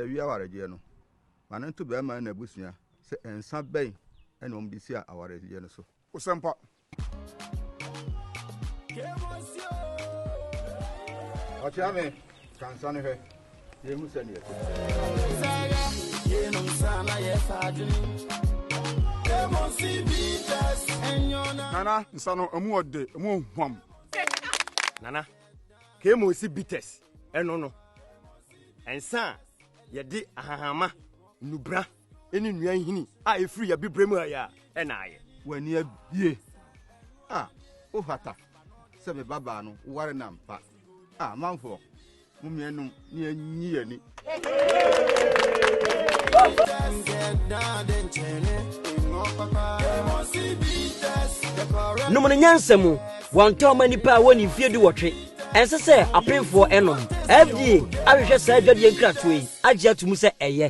wi awareje no manan to be ma na busua se ensa ben ene om bisi awareje no so Osempa Ochiame kansane he yemu sani ye Nana nsano emu ode emu hwam Nana kemo si bites eno no ensa ye de ahahama nubra eni nuan hini a efiri ya bibremu aya ena aye wani abie o hata se be baba no ware na mpa manfo mu mienu ni anyi ani no mo nyansemu wonto manipa woni fiedu wotwe ense se apemfo enom FDA ahwehwe saa adwade nkratoyi agye atumu se eye